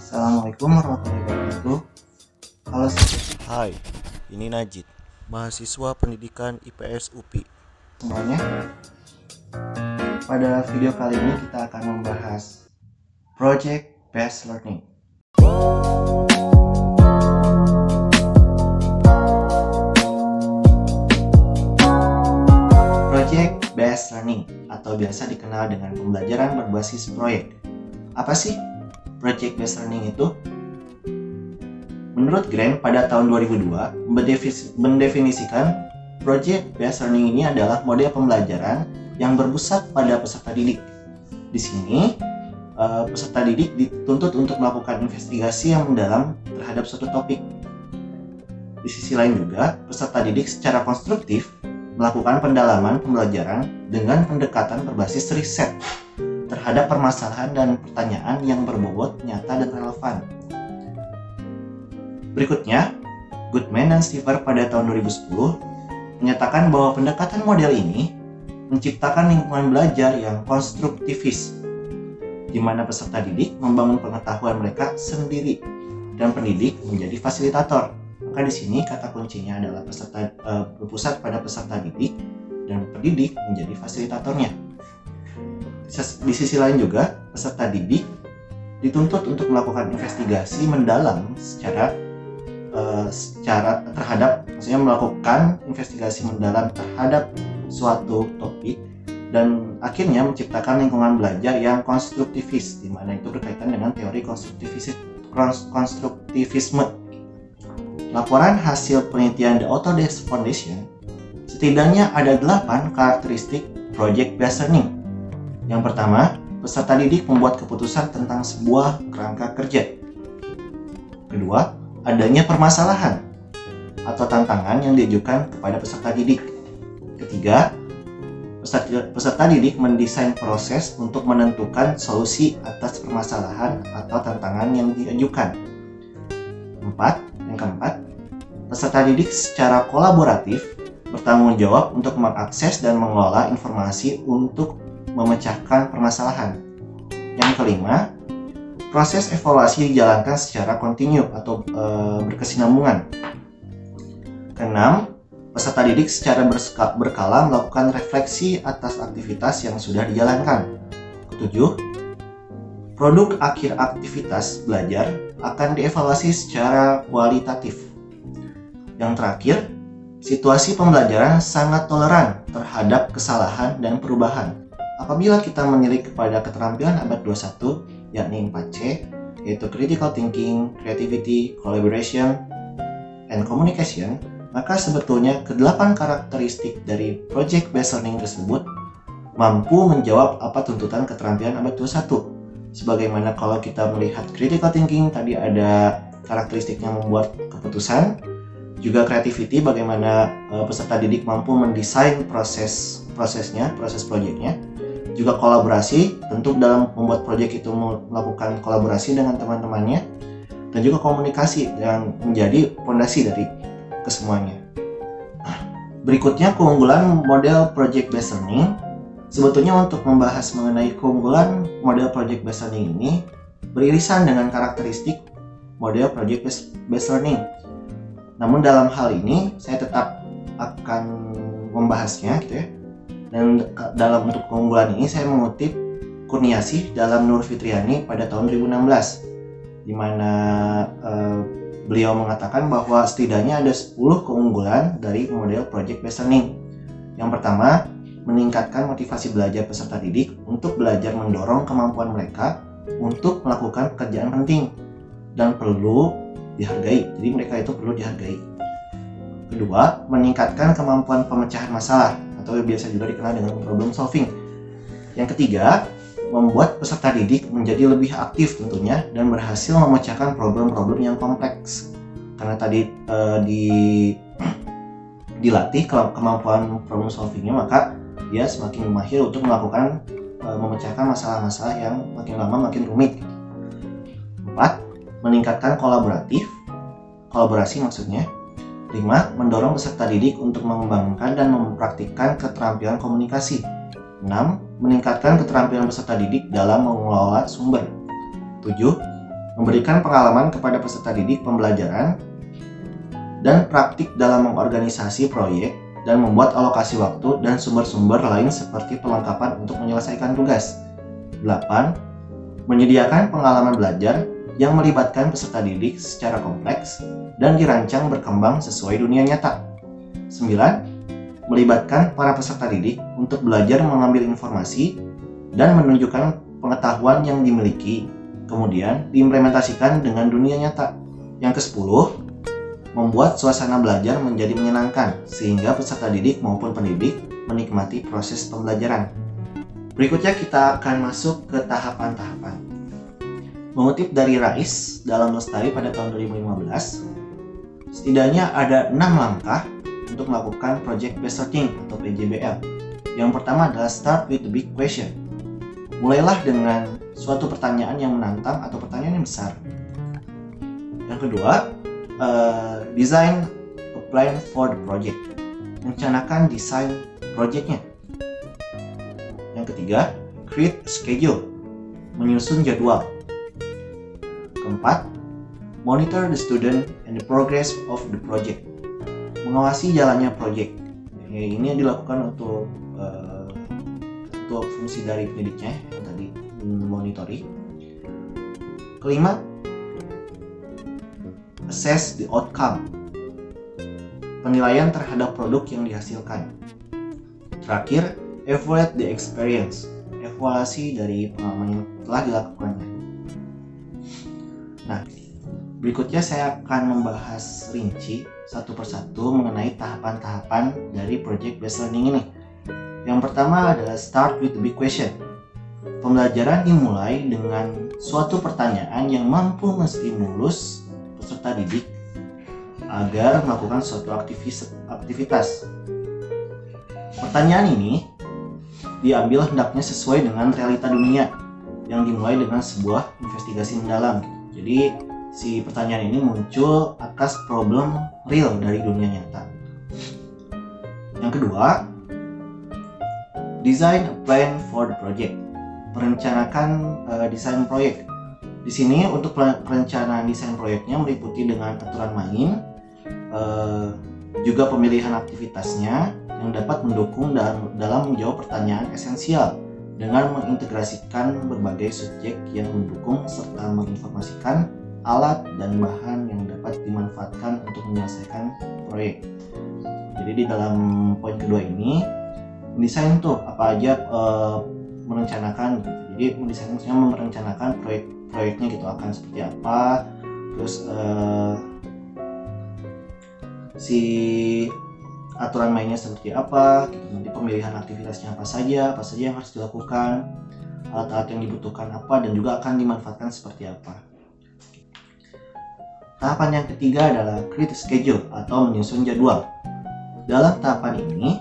Assalamualaikum warahmatullahi wabarakatuh. Halo Hai, ini Najid, mahasiswa pendidikan IPS UPI. semuanya. Pada video kali ini kita akan membahas Project Based Learning. Project Based Learning atau biasa dikenal dengan pembelajaran berbasis proyek. Apa sih Project Based Learning itu? Menurut Grant pada tahun 2002 mendefinisikan Project Based Learning ini adalah model pembelajaran yang berpusat pada peserta didik. Di sini, peserta didik dituntut untuk melakukan investigasi yang mendalam terhadap suatu topik. Di sisi lain juga, peserta didik secara konstruktif melakukan pendalaman pembelajaran dengan pendekatan berbasis riset terhadap permasalahan dan pertanyaan yang berbobot, nyata, dan relevan. Berikutnya, Goodman dan Stiver pada tahun 2010 menyatakan bahwa pendekatan model ini menciptakan lingkungan belajar yang konstruktivis, di mana peserta didik membangun pengetahuan mereka sendiri dan pendidik menjadi fasilitator. Maka di sini kata kuncinya adalah berpusat pada peserta didik dan pendidik menjadi fasilitatornya. Di sisi lain juga, peserta didik dituntut untuk melakukan investigasi mendalam secara terhadap, maksudnya melakukan investigasi mendalam terhadap suatu topik dan akhirnya menciptakan lingkungan belajar yang konstruktivis, di mana itu berkaitan dengan teori konstruktivisme. Laporan hasil penelitian The Autodesk Foundation, setidaknya ada 8 karakteristik Project Based Learning. Yang pertama, peserta didik membuat keputusan tentang sebuah kerangka kerja. Kedua, adanya permasalahan atau tantangan yang diajukan kepada peserta didik. Ketiga, peserta didik mendesain proses untuk menentukan solusi atas permasalahan atau tantangan yang diajukan. Yang keempat, peserta didik secara kolaboratif bertanggung jawab untuk mengakses dan mengelola informasi untuk memecahkan permasalahan. Yang kelima, proses evaluasi dijalankan secara kontinu atau berkesinambungan. Keenam, peserta didik secara berkala melakukan refleksi atas aktivitas yang sudah dijalankan. Ketujuh, produk akhir aktivitas belajar akan dievaluasi secara kualitatif. Yang terakhir, situasi pembelajaran sangat toleran terhadap kesalahan dan perubahan. Apabila kita menilik kepada keterampilan abad 21, yakni 4C, yaitu Critical Thinking, Creativity, Collaboration, and Communication, maka sebetulnya ke-8 karakteristik dari Project Based Learning tersebut mampu menjawab apa tuntutan keterampilan abad 21. Sebagaimana kalau kita melihat Critical Thinking, tadi ada karakteristiknya membuat keputusan, juga Creativity, bagaimana peserta didik mampu mendesain proses proyeknya, juga kolaborasi, tentu dalam membuat proyek itu melakukan kolaborasi dengan teman-temannya, dan juga komunikasi yang menjadi fondasi dari kesemuanya. Berikutnya, keunggulan model Project Based Learning. Sebetulnya untuk membahas mengenai keunggulan model Project Based Learning ini beririsan dengan karakteristik model Project Based Learning. Namun dalam hal ini saya tetap akan membahasnya gitu ya. Dan dalam untuk keunggulan ini saya mengutip Kurniasih dalam Nur Fitriani pada tahun 2016, di mana beliau mengatakan bahwa setidaknya ada 10 keunggulan dari model Project Based Learning. Yang pertama, meningkatkan motivasi belajar peserta didik untuk belajar mendorong kemampuan mereka untuk melakukan pekerjaan penting dan perlu dihargai. Jadi mereka itu perlu dihargai. Kedua, meningkatkan kemampuan pemecahan masalah atau biasa juga dikenal dengan problem solving. Yang ketiga, membuat peserta didik menjadi lebih aktif tentunya dan berhasil memecahkan problem-problem yang kompleks. Karena tadi dilatih kemampuan problem solvingnya, maka dia semakin mahir untuk melakukan memecahkan masalah-masalah yang makin lama makin rumit. 4. Meningkatkan kolaborasi maksudnya. 5. Mendorong peserta didik untuk mengembangkan dan mempraktikkan keterampilan komunikasi. 6. Meningkatkan keterampilan peserta didik dalam mengelola sumber. 7. memberikan pengalaman kepada peserta didik pembelajaran, dan praktik dalam mengorganisasi proyek dan membuat alokasi waktu dan sumber-sumber lain seperti perlengkapan untuk menyelesaikan tugas. 8. Menyediakan pengalaman belajar yang melibatkan peserta didik secara kompleks dan dirancang berkembang sesuai dunia nyata. 9. Melibatkan para peserta didik untuk belajar mengambil informasi dan menunjukkan pengetahuan yang dimiliki, kemudian diimplementasikan dengan dunia nyata. Yang ke-10, membuat suasana belajar menjadi menyenangkan sehingga peserta didik maupun pendidik menikmati proses pembelajaran. Berikutnya kita akan masuk ke tahapan-tahapan. Mengutip dari RAIS dalam Lestari pada tahun 2015, setidaknya ada 6 langkah untuk melakukan Project Based Learning atau PJBL. Yang pertama adalah start with the big question. Mulailah dengan suatu pertanyaan yang menantang atau pertanyaan yang besar. Yang kedua, design a plan for the project. Rencanakan desain projectnya. Yang ketiga, create a schedule. Menyusun jadwal. Keempat, monitor the student and the progress of the project. Mengawasi jalannya project. Ini yang dilakukan untuk fungsi dari pendidiknya yang tadi monitori. Kelima, assess the outcome. Penilaian terhadap produk yang dihasilkan. Terakhir, evaluate the experience. Evaluasi dari pengalaman yang telah dilakukannya. Nah, berikutnya saya akan membahas rinci satu persatu mengenai tahapan-tahapan dari Project Based Learning ini. Yang pertama adalah start with the big question. Pembelajaran dimulai dengan suatu pertanyaan yang mampu menstimulus peserta didik agar melakukan suatu aktivitas. Pertanyaan ini diambil hendaknya sesuai dengan realita dunia yang dimulai dengan sebuah investigasi mendalam. Jadi si pertanyaan ini muncul atas problem real dari dunia nyata. Yang kedua, design a plan for the project. Merencanakan desain proyek. Di sini untuk perencanaan desain proyeknya meliputi dengan aturan main, juga pemilihan aktivitasnya yang dapat mendukung dalam menjawab pertanyaan esensial dengan mengintegrasikan berbagai subjek yang mendukung serta menginformasikan alat dan bahan yang dapat dimanfaatkan untuk menyelesaikan proyek. Jadi di dalam poin kedua ini mendesain tuh apa aja merencanakan gitu. Jadi mendesain maksudnya merencanakan proyeknya gitu akan seperti apa, terus si aturan mainnya seperti apa gitu. Nanti pemilihan aktivitasnya apa saja yang harus dilakukan, alat-alat yang dibutuhkan apa, dan juga akan dimanfaatkan seperti apa. Tahapan yang ketiga adalah create a schedule atau menyusun jadwal. Dalam tahapan ini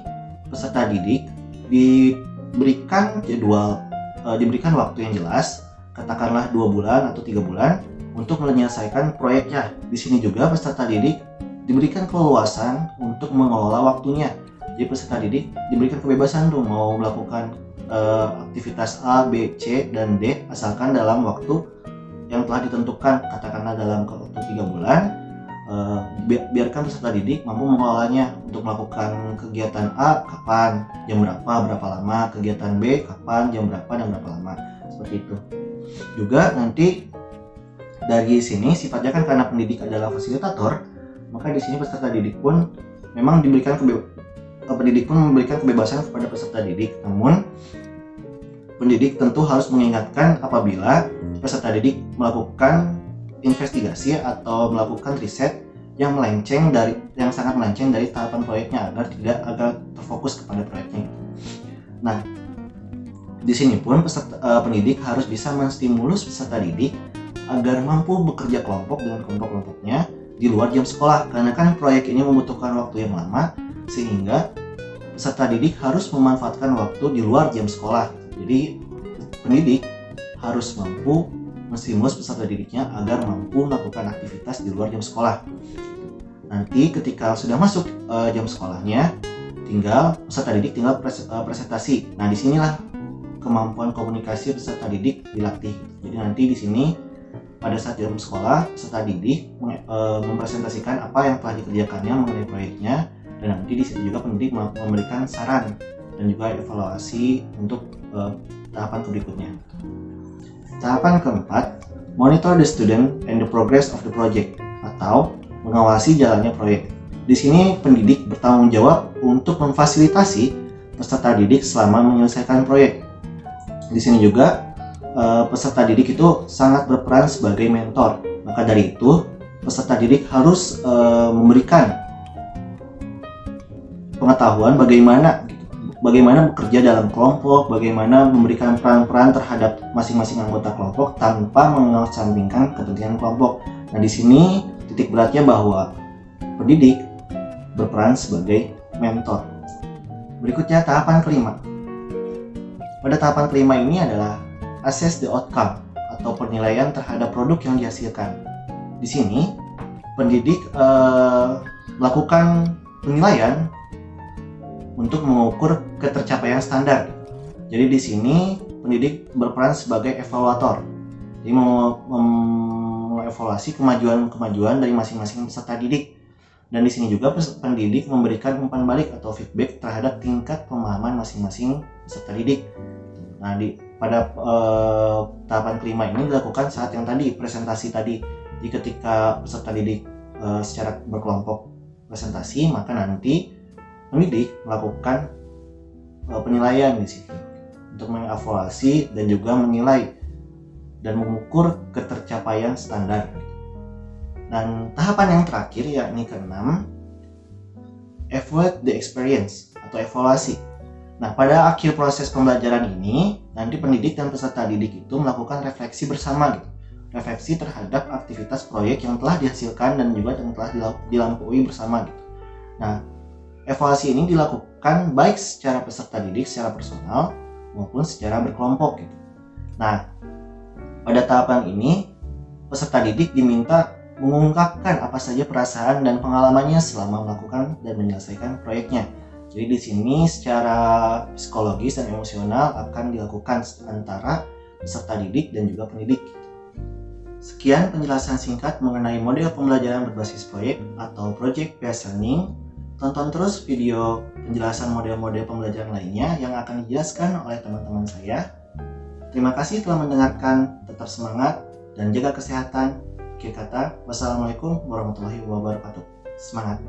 peserta didik diberikan waktu yang jelas, katakanlah 2 bulan atau 3 bulan untuk menyelesaikan proyeknya. Di sini juga peserta didik diberikan keleluasan untuk mengelola waktunya. Jadi peserta didik diberikan kebebasan tuh mau melakukan aktivitas A, B, C, dan D asalkan dalam waktu yang telah ditentukan, katakanlah dalam waktu 3 bulan. Biarkan peserta didik mampu mengelolanya untuk melakukan kegiatan A kapan, jam berapa lama, kegiatan B kapan, jam berapa, dan berapa lama, seperti itu. Juga nanti dari sini sifatnya kan karena pendidik adalah fasilitator, maka di sini peserta didik pun memang memberikan kebebasan kepada peserta didik. Namun pendidik tentu harus mengingatkan apabila peserta didik melakukan investigasi atau melakukan riset yang sangat melenceng dari tahapan proyeknya agar terfokus kepada proyeknya. Nah, di sini pun pendidik harus bisa menstimulus peserta didik agar mampu bekerja kelompok dengan kelompok-kelompoknya di luar jam sekolah, karena kan proyek ini membutuhkan waktu yang lama sehingga peserta didik harus memanfaatkan waktu di luar jam sekolah. Jadi pendidik harus mampu menstimulus peserta didiknya agar mampu melakukan aktivitas di luar jam sekolah. Nanti ketika sudah masuk jam sekolahnya, peserta didik tinggal presentasi. Nah, disinilah kemampuan komunikasi peserta didik dilatih. Jadi nanti di sini pada saat jam sekolah, peserta didik mempresentasikan apa yang telah dikerjakannya mengenai proyeknya, dan nanti di situ juga pendidik memberikan saran dan juga evaluasi untuk tahapan berikutnya. Tahapan keempat, monitor the student and the progress of the project, atau mengawasi jalannya proyek. Di sini pendidik bertanggung jawab untuk memfasilitasi peserta didik selama menyelesaikan proyek. Di sini juga peserta didik itu sangat berperan sebagai mentor. Maka dari itu, peserta didik harus memberikan pengetahuan bagaimana bekerja dalam kelompok, bagaimana memberikan peran-peran terhadap masing-masing anggota kelompok tanpa mengesampingkan kepentingan kelompok. Nah, di sini titik beratnya bahwa pendidik berperan sebagai mentor. Berikutnya tahapan kelima. Pada tahapan kelima ini adalah assess the outcome atau penilaian terhadap produk yang dihasilkan. Di sini pendidik melakukan penilaian untuk mengukur ketercapaian standar. Jadi di sini pendidik berperan sebagai evaluator. Jadi mengevaluasi kemajuan dari masing-masing peserta didik. Dan di sini juga pendidik memberikan umpan balik atau feedback terhadap tingkat pemahaman masing-masing peserta didik. Nah, pada tahapan kelima ini dilakukan saat yang tadi presentasi tadi. Jadi ketika peserta didik secara berkelompok presentasi, maka nanti pendidik melakukan penilaian di situ untuk mengevaluasi dan juga menilai dan mengukur ketercapaian standar. Dan tahapan yang terakhir yakni keenam, evaluate the experience atau evaluasi. Nah, pada akhir proses pembelajaran ini, nanti pendidik dan peserta didik itu melakukan refleksi bersama gitu. Refleksi terhadap aktivitas proyek yang telah dihasilkan dan juga yang telah dilampaui bersama gitu. Nah, evaluasi ini dilakukan baik secara peserta didik secara personal maupun secara berkelompok gitu. Nah, pada tahapan ini peserta didik diminta mengungkapkan apa saja perasaan dan pengalamannya selama melakukan dan menyelesaikan proyeknya. Jadi di sini secara psikologis dan emosional akan dilakukan antara peserta didik dan juga pendidik. Sekian penjelasan singkat mengenai model pembelajaran berbasis proyek atau project based learning. Tonton terus video penjelasan model-model pembelajaran lainnya yang akan dijelaskan oleh teman-teman saya. Terima kasih telah mendengarkan, tetap semangat dan jaga kesehatan. Akhir kata, wassalamualaikum warahmatullahi wabarakatuh. Semangat!